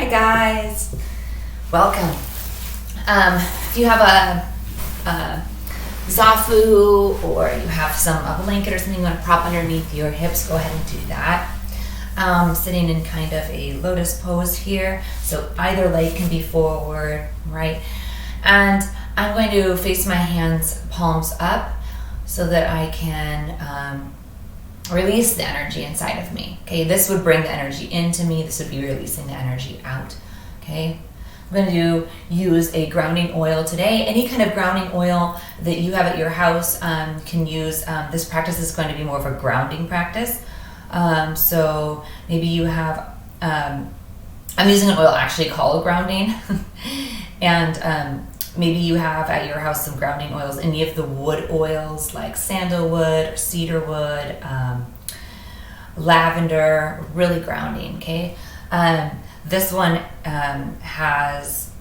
Hi guys, welcome. If you have a zafu or you have a blanket or something you want to prop underneath your hips, go ahead and do that. Sitting in kind of a lotus pose here, so either leg can be forward, right? And I'm going to face my hands palms up so that I can release the energy inside of me. Okay, this would bring the energy into me. This would be releasing the energy out. Okay, I'm going to use a grounding oil today. Any kind of grounding oil that you have at your house can use. This practice is going to be more of a grounding practice. So maybe you have, I'm using an oil actually called grounding, and maybe you have at your house some grounding oils, any of the wood oils like sandalwood or cedarwood, lavender, really grounding, okay? This one has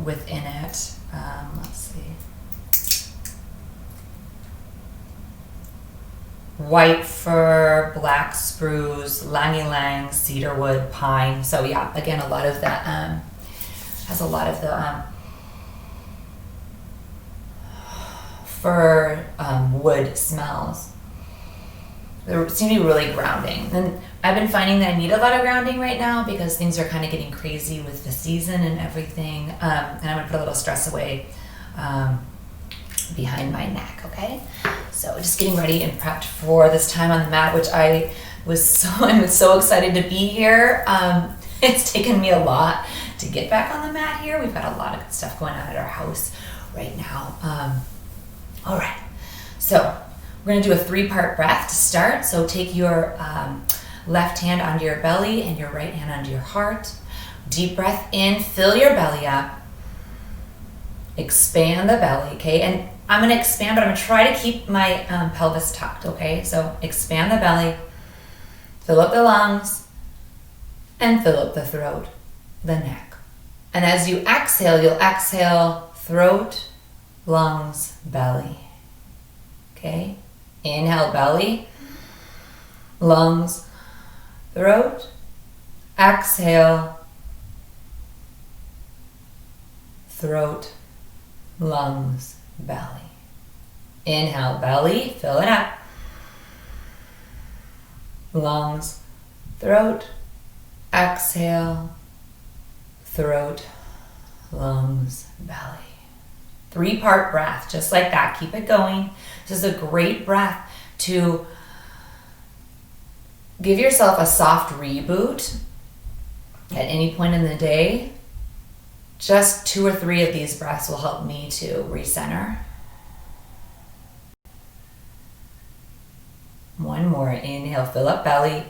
within it, let's see, white fir, black spruce, ylang-ylang, cedarwood, pine. So yeah, again, a lot of that has a lot of the fir wood smells. They seem to be really grounding. And I've been finding that I need a lot of grounding right now because things are kind of getting crazy with the season and everything. And I'm gonna put a little stress away behind my neck, okay? So just getting ready and prepped for this time on the mat, which I'm so excited to be here. It's taken me a lot to get back on the mat here. We've got a lot of good stuff going on at our house right now. All right, so we're gonna do a 3-part breath to start. So take your left hand onto your belly and your right hand onto your heart. Deep breath in, fill your belly up. Expand the belly, okay? And I'm gonna expand, but I'm gonna try to keep my pelvis tucked, okay? So expand the belly, fill up the lungs, and fill up the throat, the neck. And as you exhale, you'll exhale throat, lungs, belly. Okay? Inhale, belly, lungs, throat. Exhale, throat, lungs, belly. Inhale, belly, fill it up. Lungs, throat. Exhale, throat, lungs, belly. 3-part breath, just like that. Keep it going. This is a great breath to give yourself a soft reboot at any point in the day. Just 2 or 3 of these breaths will help me to recenter. One more. Inhale, fill up belly,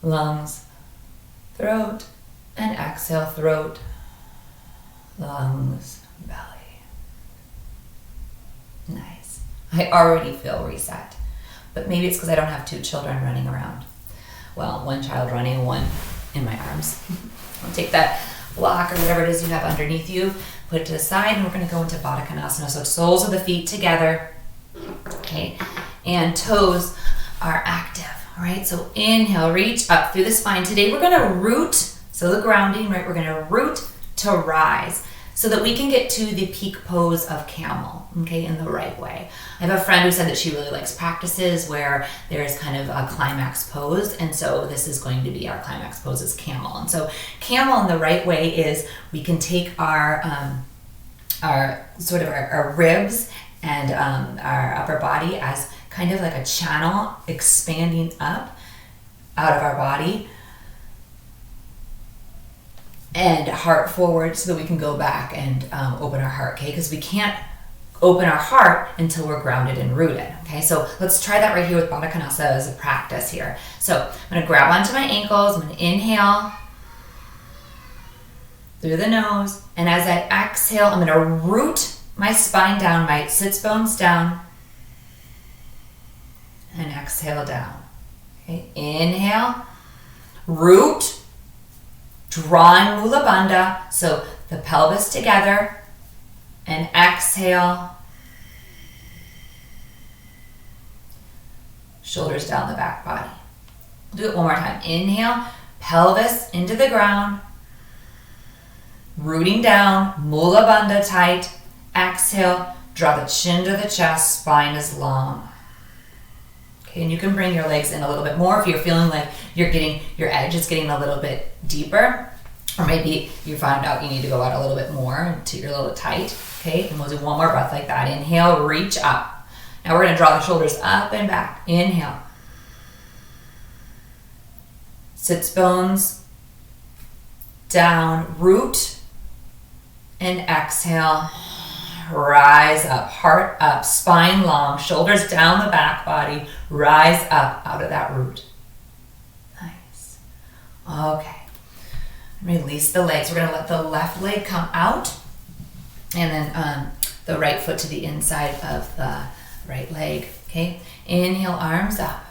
lungs, throat, and exhale, throat, lungs, belly. Nice. I already feel reset, but maybe it's because I don't have 2 children running around. Well, 1 child running, 1 in my arms. I'll take that block or whatever it is you have underneath you, put it to the side, and we're going to go into Baddha Konasana. So soles of the feet together, okay, and toes are active. All right, so inhale, reach up through the spine. Today we're going to root, so the grounding, right? We're going to root to rise, so that we can get to the peak pose of camel, okay, in the right way. I have a friend who said that she really likes practices where there's kind of a climax pose, and so this is going to be our climax pose is camel. And so camel in the right way is we can take our ribs and our upper body as kind of like a channel expanding up out of our body, and heart forward so that we can go back and open our heart, okay? Because we can't open our heart until we're grounded and rooted, okay? So let's try that right here with Baddha Konasana as a practice here. So I'm gonna grab onto my ankles, I'm gonna inhale through the nose, and as I exhale, I'm gonna root my spine down, my sits bones down, and exhale down, okay? Inhale, root, drawing Mula Bandha, so the pelvis together, and exhale, shoulders down the back body. Do it one more time. Inhale, pelvis into the ground, rooting down, mula bandha tight. Exhale, draw the chin to the chest, spine is long. Okay, and you can bring your legs in a little bit more if you're feeling like your edge is getting a little bit deeper, or maybe you found out you need to go out a little bit more until you're a little tight. Okay, and we'll do one more breath like that. Inhale, reach up. Now we're gonna draw the shoulders up and back. Inhale. Sits bones down, root, and exhale. Rise up, heart up, spine long, shoulders down the back body. Rise up out of that root. Nice. Okay. Release the legs. We're going to let the left leg come out, and then the right foot to the inside of the right leg. Okay. Inhale, arms up.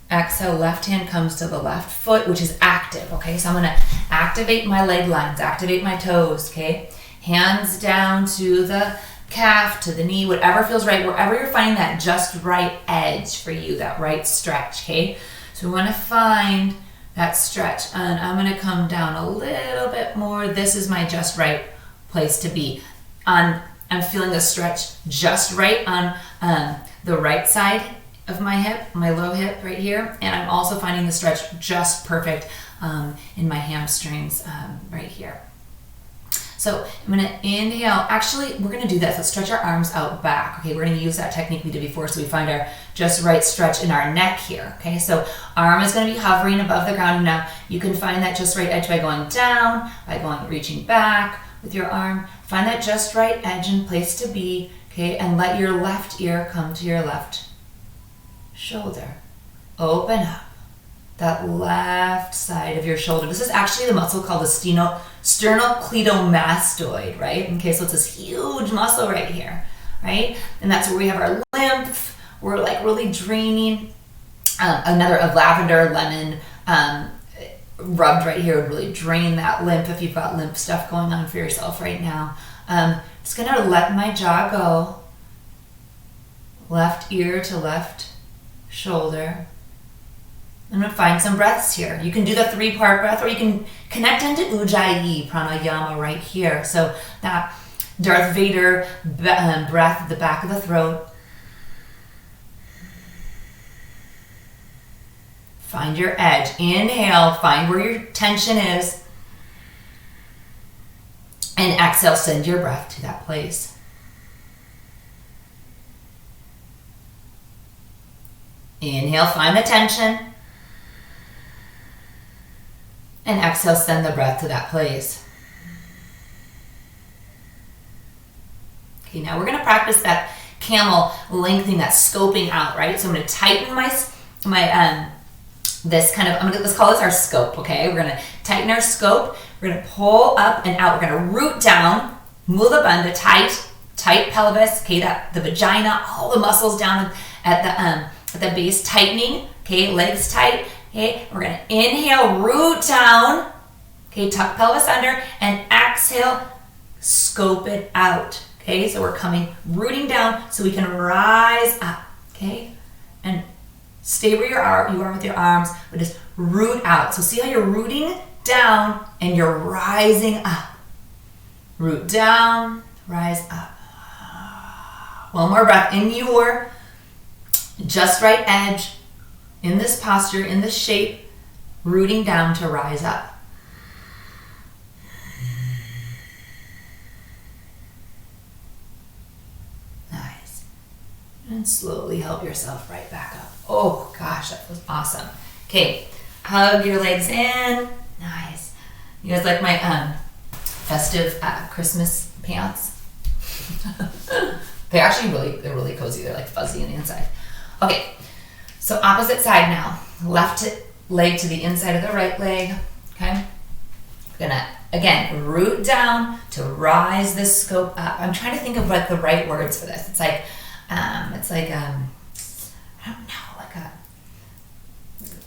Exhale, left hand comes to the left foot, which is active. Okay. So I'm going to activate my leg lines, activate my toes. Okay. Hands down to the calf, to the knee, whatever feels right, wherever you're finding that just right edge for you, that right stretch, okay? So we want to find that stretch, and I'm going to come down a little bit more. This is my just right place to be. I'm feeling the stretch just right on the right side of my hip, my low hip right here, and I'm also finding the stretch just perfect in my hamstrings right here. So I'm going to inhale. Actually, we're going to do this. Let's stretch our arms out back. Okay, we're going to use that technique we did before, so we find our just right stretch in our neck here. Okay, so arm is going to be hovering above the ground. Now you can find that just right edge by going down, reaching back with your arm. Find that just right edge and place to be. Okay, and let your left ear come to your left shoulder. Open up that left side of your shoulder. This is actually the muscle called the sternocleidomastoid, right? Okay, so it's this huge muscle right here, right? And that's where we have our lymph. We're like really draining. Another of lavender, lemon, rubbed right here would really drain that lymph if you've got lymph stuff going on for yourself right now. Just gonna let my jaw go. Left ear to left shoulder. I'm going to find some breaths here. You can do the 3-part breath, or you can connect into Ujjayi pranayama right here. So that Darth Vader breath at the back of the throat. Find your edge. Inhale, find where your tension is. And exhale, send your breath to that place. Inhale, find the tension. And exhale, send the breath to that place. Okay, now we're going to practice that camel lengthening, that scoping out, right? So I'm going to tighten let's call this our scope, okay? We're going to tighten our scope. We're going to pull up and out. We're going to root down, mula bandha, tight pelvis, okay? The vagina, all the muscles down at the base, tightening, okay? Legs tight. Okay, we're going to inhale, root down, okay, tuck pelvis under, and exhale, scope it out, okay? So we're rooting down so we can rise up, okay? And stay where you are with your arms, but just root out. So see how you're rooting down and you're rising up. Root down, rise up. One more breath in your just right edge. In this posture, in this shape, rooting down to rise up. Nice. And slowly help yourself right back up. Oh gosh, that was awesome. Okay, hug your legs in. Nice. You guys like my festive Christmas pants? They're really cozy. They're like fuzzy on the inside. Okay. So opposite side now, left leg to the inside of the right leg, okay? Gonna, again, root down to rise this scope up. I'm trying to think of what the right words for this. It's like I don't know,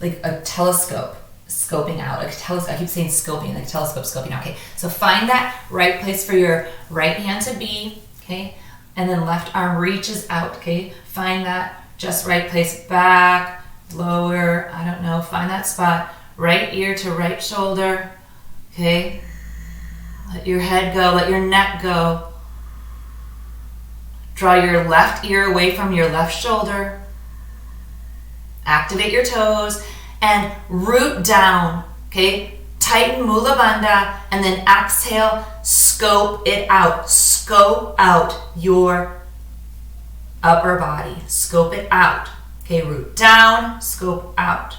like a telescope scoping out. I keep saying scoping, like telescope scoping out. Okay, so find that right place for your right hand to be, okay? And then left arm reaches out, okay? Find that just right place, back, lower, I don't know, find that spot, right ear to right shoulder. Okay. Let your head go, let your neck go. Draw your left ear away from your left shoulder. Activate your toes and root down, okay? Tighten Mula Bandha and then exhale, scope it out. Scope out your upper body. Scope it out. Okay, root down, scope out.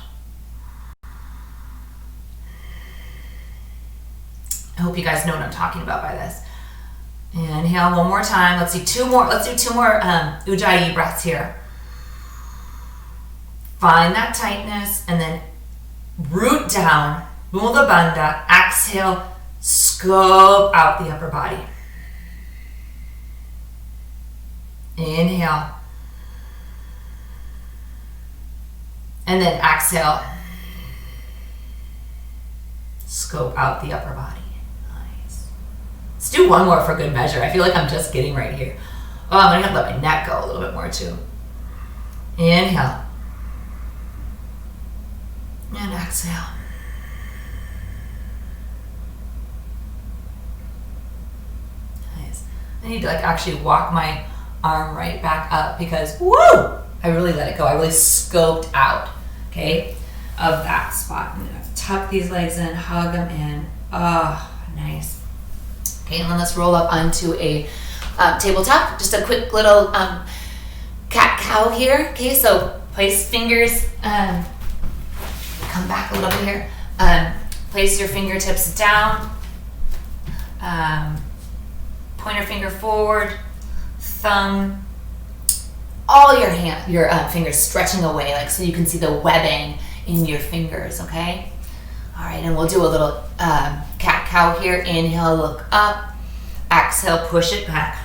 I hope you guys know what I'm talking about by this. Inhale one more time. Let's do two more Ujjayi breaths here. Find that tightness and then root down, Mula Bandha, exhale, scope out the upper body. Inhale. And then exhale, scope out the upper body. Nice. Let's do one more for good measure. I feel like I'm just getting right here. Oh, I'm gonna have to let my neck go a little bit more too. Inhale. And exhale. Nice. I need to like actually walk my arm right back up because woo! I really let it go. I really scoped out, okay, of that spot. I'm gonna tuck these legs in, hug them in. Oh, nice. Okay, and then let's roll up onto a tabletop. Just a quick little cat-cow here. Okay, so place fingers, come back a little bit here. Place your fingertips down. Pointer finger forward, thumb, all your fingers stretching away, like so you can see the webbing in your fingers, okay? All right, and we'll do a little cat-cow here. Inhale, look up. Exhale, push it back.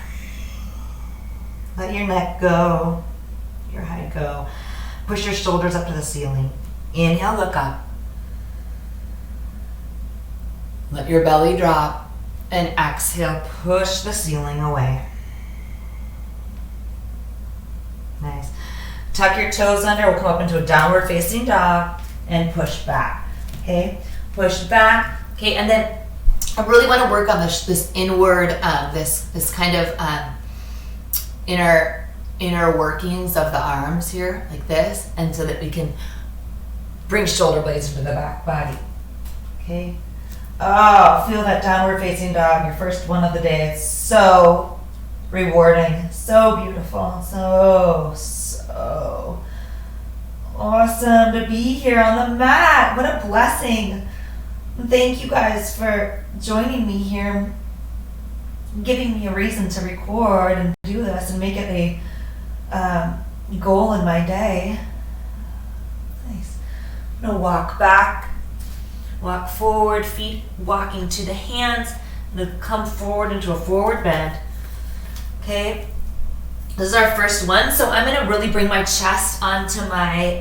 Let your neck go, your head go. Push your shoulders up to the ceiling. Inhale, look up. Let your belly drop. And exhale, push the ceiling away. Nice. Tuck your toes under. We'll come up into a downward facing dog and push back. Okay, push back. Okay, and then I really want to work on this inward, this kind of inner workings of the arms here, like this, and so that we can bring shoulder blades into the back body. Okay. Oh, feel that downward facing dog, your first one of the day. It's so rewarding, so beautiful, so awesome to be here on the mat. What a blessing. Thank you guys for joining me here, giving me a reason to record and do this and make it a goal in my day. Nice. I'm gonna walk back. Walk forward, feet walking to the hands, and come forward into a forward bend. Okay, this is our first one. So I'm gonna really bring my chest onto my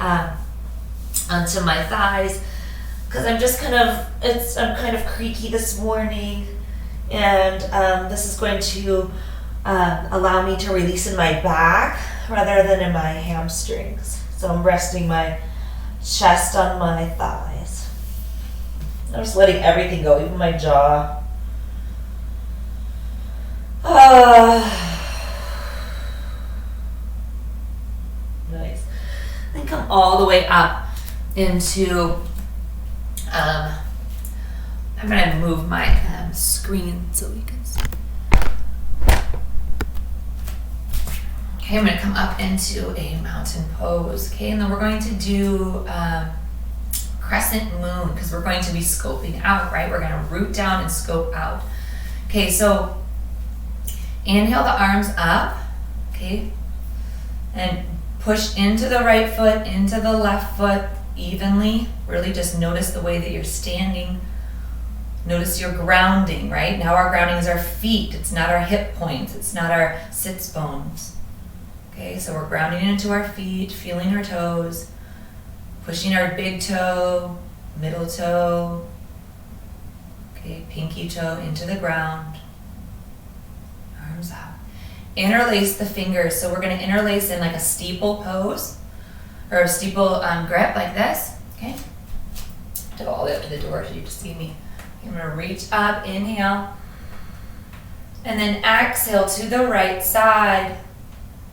thighs because I'm just I'm kind of creaky this morning, and this is going to allow me to release in my back rather than in my hamstrings. So I'm resting my chest on my thighs. I'm just letting everything go, even my jaw. Nice. Then come all the way up into, I'm going to move my screen so we can see. Okay, I'm going to come up into a mountain pose. Okay, and then we're going to do crescent moon because we're going to be scoping out, right? We're going to root down and scope out. Okay, so inhale the arms up, okay, and push into the right foot, into the left foot evenly. Really just notice the way that you're standing. Notice your grounding, right? Now our grounding is our feet. It's not our hip points. It's not our sits bones. Okay, so we're grounding into our feet, feeling our toes. Pushing our big toe, middle toe, okay, pinky toe into the ground, arms out. Interlace the fingers. So we're going to interlace in like a steeple pose or a steeple grip like this, okay? To go all the way up to the door so you just see me. I'm gonna reach up, inhale, and then exhale to the right side.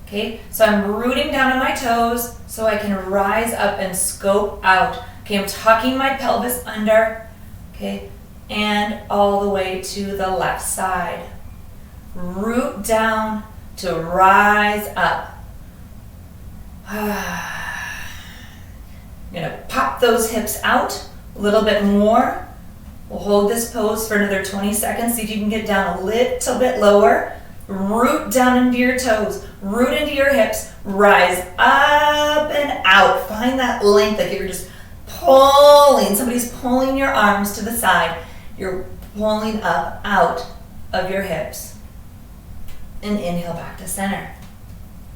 Okay, so I'm rooting down on my toes so I can rise up and scope out. Okay, I'm tucking my pelvis under, okay, and all the way to the left side. Root down to rise up. I'm gonna pop those hips out a little bit more. We'll hold this pose for another 20 seconds. See if you can get down a little bit lower. Root down into your toes. Root into your hips. Rise up and out. Find that length, like you're just pulling. Somebody's pulling your arms to the side. You're pulling up out of your hips. And inhale back to center.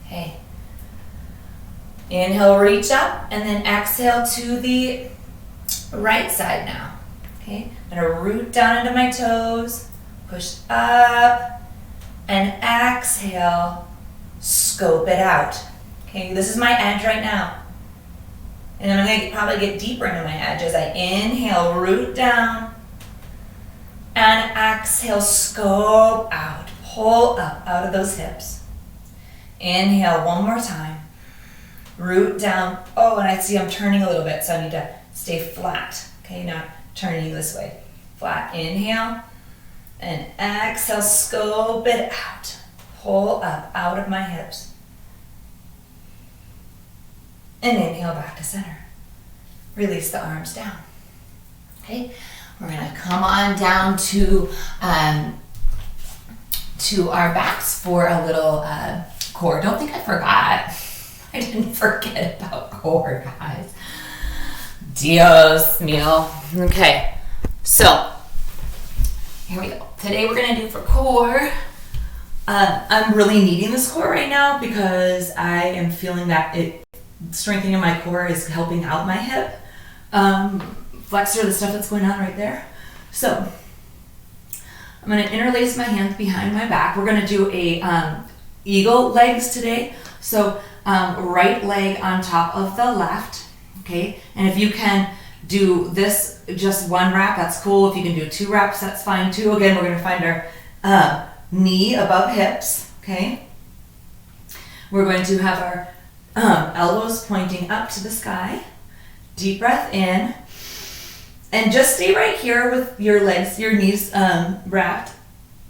Okay. Inhale, reach up, and then exhale to the right side now. Okay, I'm gonna root down into my toes, push up, and exhale, scope it out. Okay, this is my edge right now. And I'm gonna probably get deeper into my edge as I inhale, root down, and exhale, scope out, pull up out of those hips. Inhale one more time. Root down. Oh, and I see I'm turning a little bit, so I need to stay flat. Okay, not turning this way. Flat. Inhale. And exhale, scope it out. Pull up out of my hips. And inhale back to center. Release the arms down. Okay, we're gonna come on down to our backs for a little core. Don't think I forgot. I didn't forget about core, guys. Dios mío. Okay, so here we go. Today we're gonna do for core. I'm really needing this core right now because I am feeling that strengthening my core is helping out my hip flexor, the stuff that's going on right there. So I'm gonna interlace my hands behind my back. We're gonna do a eagle legs today. So right leg on top of the left, okay? And if you can do this just one wrap, that's cool. If you can do 2 wraps, that's fine too. Again, we're gonna find our knee above hips, okay? We're going to have our elbows pointing up to the sky. Deep breath in. And just stay right here with your legs, your knees wrapped.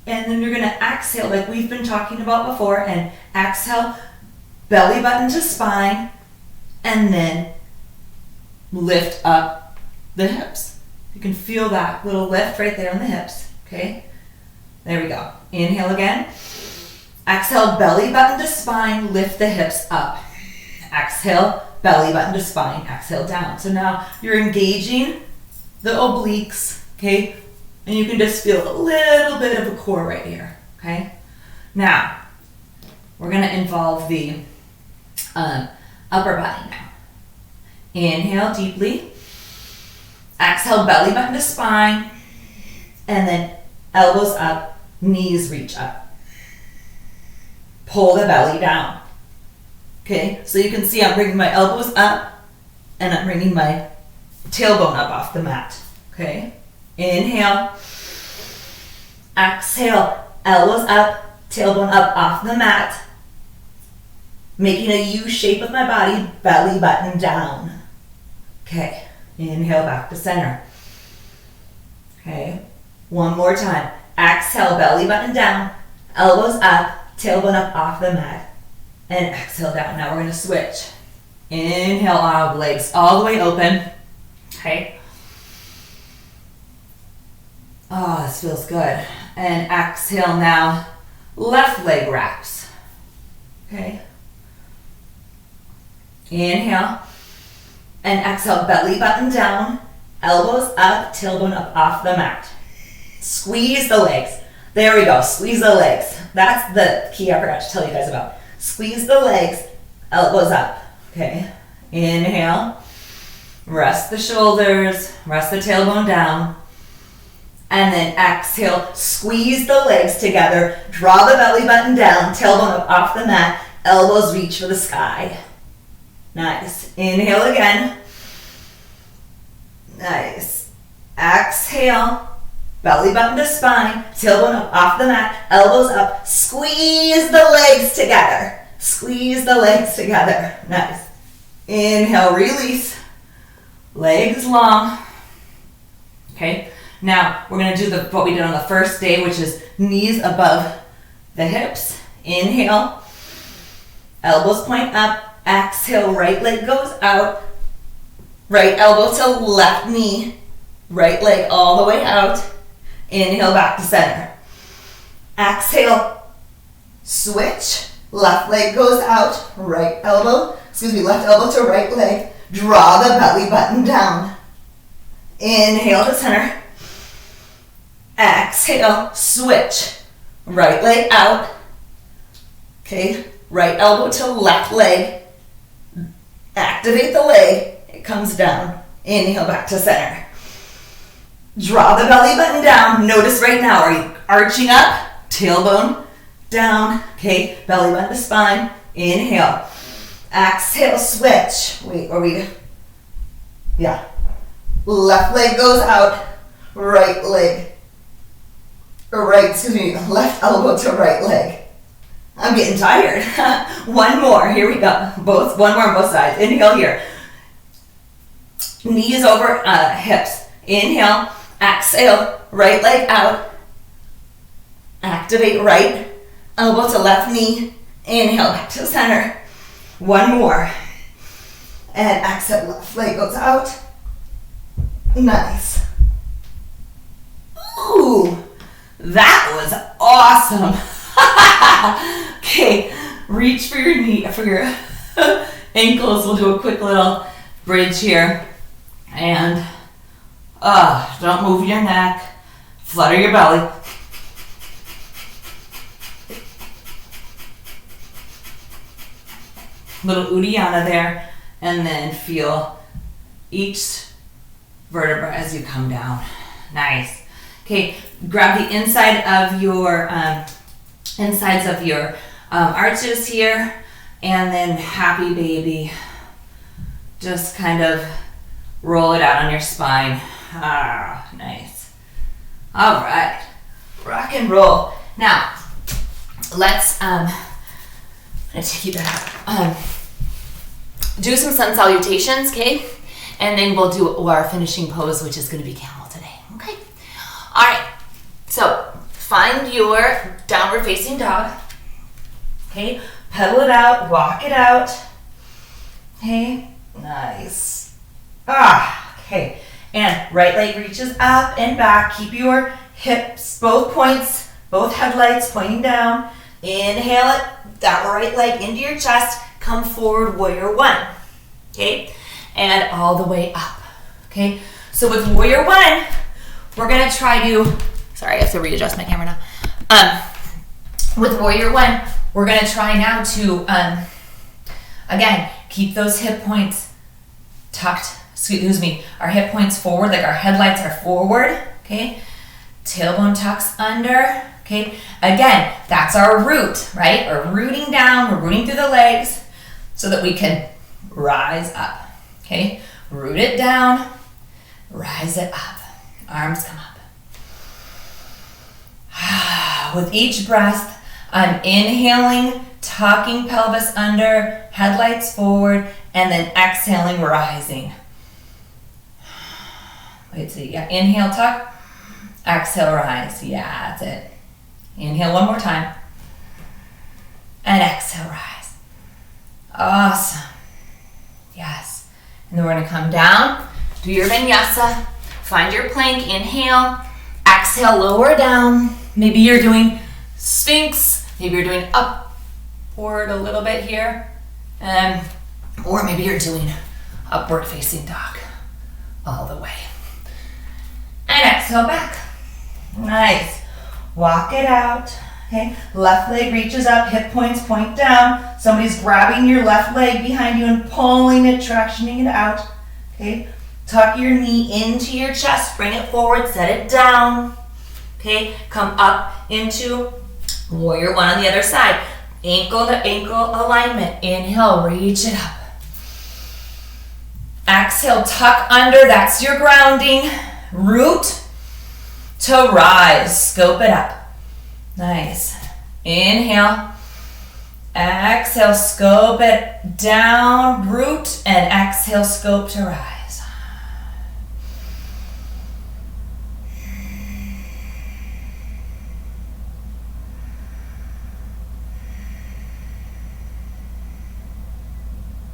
And then you're gonna exhale like we've been talking about before, and exhale, belly button to spine, and then lift up the hips. You can feel that little lift right there on the hips, okay? There we go. Inhale again. Exhale, belly button to spine, lift the hips up. Exhale, belly button to spine, exhale down. So now you're engaging the obliques, okay? And you can just feel a little bit of a core right here, okay? Now, we're gonna involve the upper body now. Inhale deeply. Exhale, belly button to spine. And then elbows up, knees reach up. Pull the belly down. Okay, so you can see I'm bringing my elbows up and I'm bringing my tailbone up off the mat. Okay, inhale. Exhale, elbows up, tailbone up off the mat. Making a U shape with my body, belly button down. Okay, inhale back to center. Okay, one more time. Exhale, belly button down, elbows up, tailbone up off the mat. And exhale down. Now we're going to switch. Inhale, arm, legs all the way open. Okay. Oh, this feels good. And exhale now, left leg wraps. Okay. Inhale. And exhale, belly button down, elbows up, tailbone up off the mat. Squeeze the legs. There we go. Squeeze the legs. That's the key I forgot to tell you guys about. Squeeze the legs, elbows up. Okay. Inhale. Rest the shoulders, rest the tailbone down. And then exhale, squeeze the legs together, draw the belly button down, tailbone up off the mat, elbows reach for the sky. Nice. Inhale again. Nice. Exhale. Belly button to spine. Tailbone up off the mat. Elbows up. Squeeze the legs together. Squeeze the legs together. Nice. Inhale, release. Legs long. Okay. Now we're going to do what we did on the first day, which is knees above the hips. Inhale. Elbows point up. Exhale, right leg goes out. Right elbow to left knee. Right leg all the way out. Inhale, back to center. Exhale, switch. Left leg goes out. Left elbow to right leg. Draw the belly button down. Inhale to center. Exhale, switch. Right leg out. Okay, right elbow to left leg. Activate the leg. It comes down. Inhale, back to center. Draw the belly button down. Notice right now, are you arching up? Tailbone down. Okay, belly button to spine. Inhale. Exhale, switch. Left leg goes out. Left elbow to right leg. I'm getting tired. One more. Here we go. One more on both sides. Inhale here. Knees over hips. Inhale. Exhale. Right leg out. Activate right elbow to left knee. Inhale back to center. One more. And exhale. Left leg goes out. Nice. Ooh. That was awesome. Okay, reach for your knee, for your ankles. We'll do a quick little bridge here. And don't move your neck. Flutter your belly. Little Uddiyana there. And then feel each vertebra as you come down. Nice. Okay, grab the inside of your insides of your arches here, and then happy baby. Just kind of roll it out on your spine. Ah, nice. All right, rock and roll. Now, let's I'm gonna take you back. Do some sun salutations, okay? And then we'll do our finishing pose, which is gonna be camel today, okay? All right, so find your downward facing dog, okay? Pedal it out, walk it out, okay? Nice. Okay, and right leg reaches up and back. Keep your hips, both headlights pointing down. Inhale it, down right leg into your chest. Come forward, warrior one, okay? And all the way up, okay? So with warrior one, we're gonna try to, sorry, I have to readjust my camera now. With warrior one, we're gonna try now to, again, keep those hip points tucked, our hip points forward, like our headlights are forward, okay? Tailbone tucks under, okay? Again, that's our root, right? We're rooting down, we're rooting through the legs so that we can rise up, okay? Root it down, rise it up. Arms come up. With each breath, I'm inhaling, tucking pelvis under, headlights forward, and then exhaling, rising. Wait, see, yeah, inhale, tuck, exhale, rise. Yeah, that's it. Inhale one more time, and exhale, rise. Awesome. Yes. And then we're gonna come down, do your vinyasa. Find your plank, inhale, exhale, lower down. Maybe you're doing Sphinx, maybe you're doing upward a little bit here, or maybe you're doing upward facing dog all the way. And exhale back. Nice. Walk it out, okay? Left leg reaches up, hip points point down. Somebody's grabbing your left leg behind you and pulling it, tractioning it out, okay? Tuck your knee into your chest, bring it forward, set it down. Okay, come up into warrior one on the other side. Ankle to ankle alignment. Inhale, reach it up. Exhale, tuck under, that's your grounding. Root to rise, scope it up. Nice. Inhale. Exhale, scope it down, root, and exhale, scope to rise.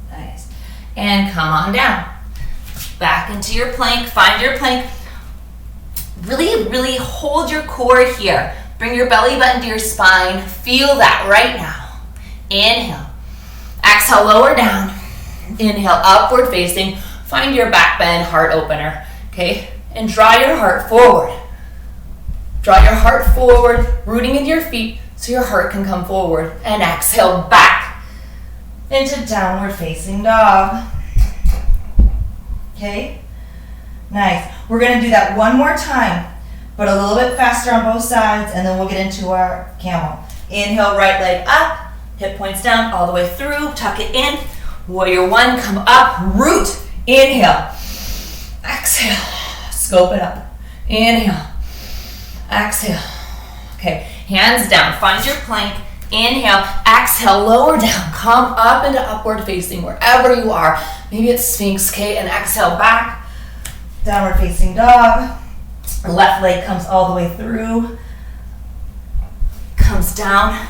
Nice. And come on down. Back into your plank, find your plank. Really, really hold your core here. Bring your belly button to your spine. Feel that right now. Inhale. Exhale, lower down. Inhale, upward facing. Find your back bend, heart opener. Okay? And draw your heart forward. Draw your heart forward, rooting into your feet so your heart can come forward. And exhale back into downward facing dog. Okay? Nice. We're going to do that one more time, but a little bit faster on both sides, and then we'll get into our camel. Inhale, right leg up. Hip points down all the way through. Tuck it in. Warrior one, come up. Root. Inhale. Exhale. Scope it up. Inhale. Exhale. Okay, hands down. Find your plank. Inhale. Exhale. Lower down. Come up into upward facing wherever you are. Maybe it's Sphinx, okay? And exhale back. Downward facing dog. Left leg comes all the way through. Comes down.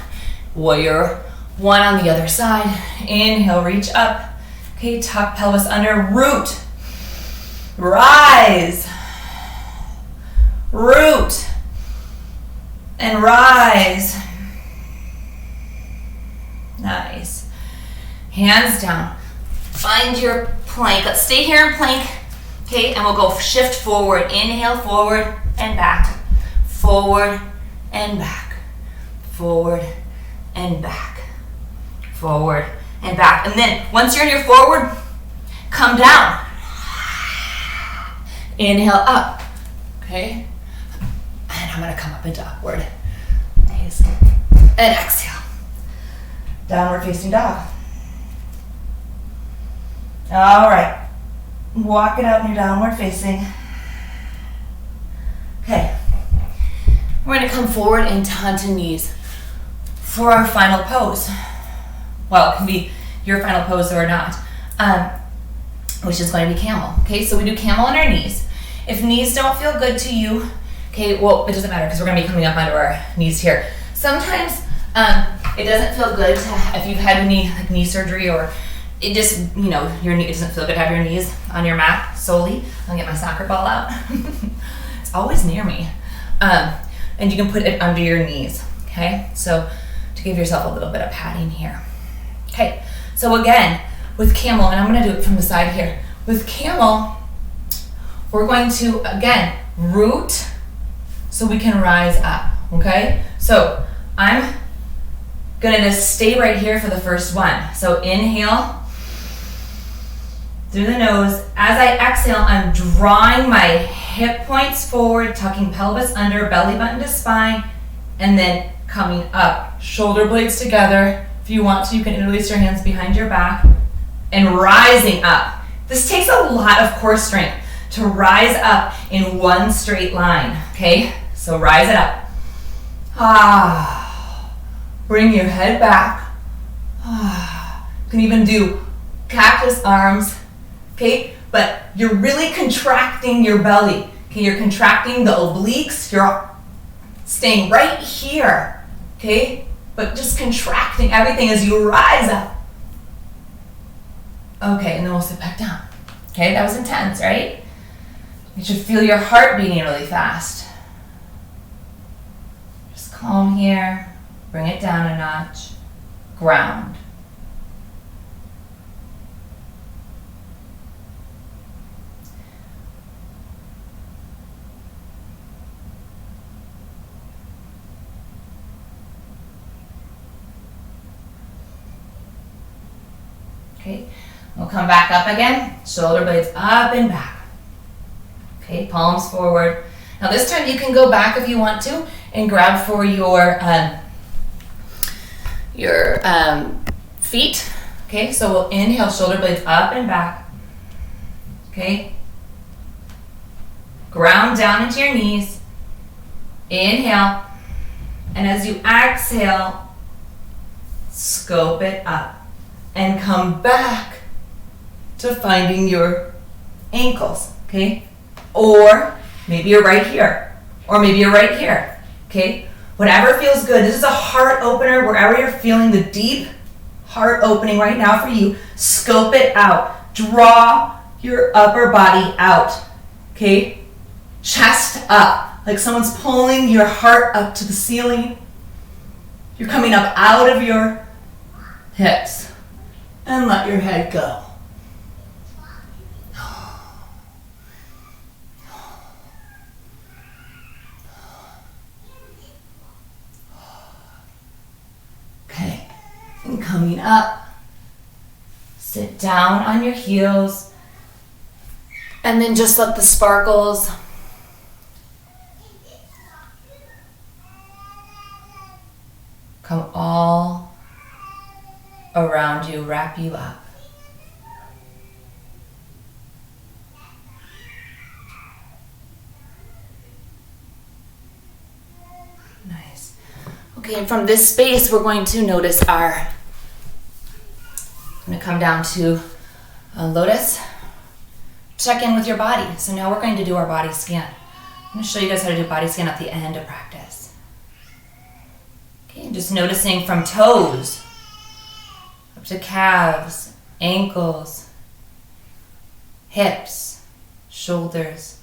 Warrior one on the other side. Inhale, reach up. Okay, tuck pelvis under, root. Rise. Root. And rise. Nice. Hands down. Find your plank. Let's stay here in plank. Okay, and we'll go shift forward. Inhale, forward and back. Forward and back. Forward and back. Forward and back. And then once you're in your forward, come down. Inhale up. Okay? And I'm going to come up into upward. Nice. And exhale. Downward facing dog. All right. Walk it out in your downward facing. Okay. We're going to come forward into onto knees for our final pose. Well, it can be your final pose or not, which is going to be camel. Okay, so we do camel on our knees. If knees don't feel good to you, okay, well, it doesn't matter because we're going to be coming up onto our knees here. Sometimes it doesn't feel good if you've had knee surgery, or it just, your knee, it doesn't feel good to have your knees on your mat solely. I'll get my soccer ball out. It's always near me. And you can put it under your knees, okay? So to give yourself a little bit of padding here. Okay, so again, with camel, and I'm going to do it from the side here. With camel, we're going to, again, root so we can rise up, okay? So I'm going to just stay right here for the first one. So inhale through the nose. As I exhale, I'm drawing my hip points forward, tucking pelvis under, belly button to spine, and then coming up. Shoulder blades together. If you want to, you can interlace your hands behind your back and rising up. This takes a lot of core strength to rise up in one straight line, okay? So rise it up. Bring your head back. You can even do cactus arms, okay? But you're really contracting your belly, okay? You're contracting the obliques. You're staying right here, okay? But just contracting everything as you rise up. Okay, and then we'll sit back down. Okay, that was intense, right? You should feel your heart beating really fast. Just calm here. Bring it down a notch. Ground. Okay, we'll come back up again. Shoulder blades up and back. Okay, palms forward. Now this time you can go back if you want to and grab for your feet. Okay, so we'll inhale, shoulder blades up and back. Okay? Ground down into your knees. Inhale. And as you exhale, scope it up and come back to finding your ankles, okay? Or maybe you're right here, or maybe you're right here, okay? Whatever feels good. This is a heart opener. Wherever you're feeling the deep heart opening right now for you, scope it out. Draw your upper body out, okay? Chest up, like someone's pulling your heart up to the ceiling. You're coming up out of your hips, and let your head go. Okay, and coming up, sit down on your heels, and then just let the sparkles come all around you, wrap you up. Nice. Okay, and from this space, we're going to notice I'm going to come down to a lotus. Check in with your body. So now we're going to do our body scan. I'm going to show you guys how to do body scan at the end of practice. Okay, just noticing from toes up to calves, ankles, hips, shoulders.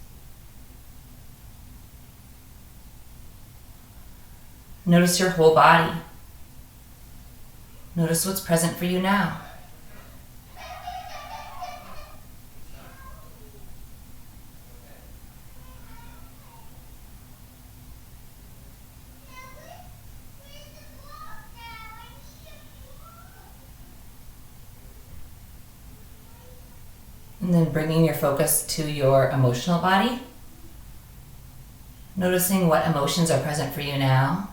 Notice your whole body. Notice what's present for you now. And then bringing your focus to your emotional body. Noticing what emotions are present for you now.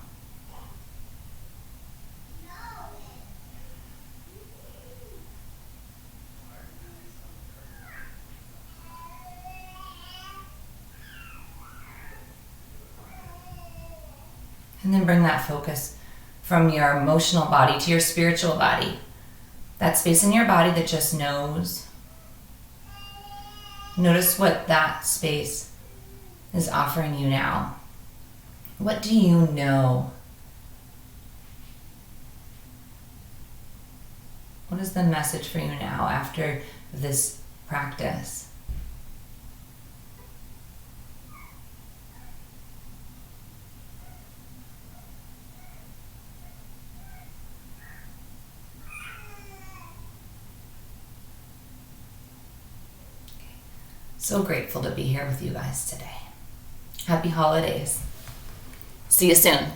And then bring that focus from your emotional body to your spiritual body. That space in your body that just knows. Notice what that space is offering you now. What do you know? What is the message for you now after this practice? So grateful to be here with you guys today. Happy holidays. See you soon.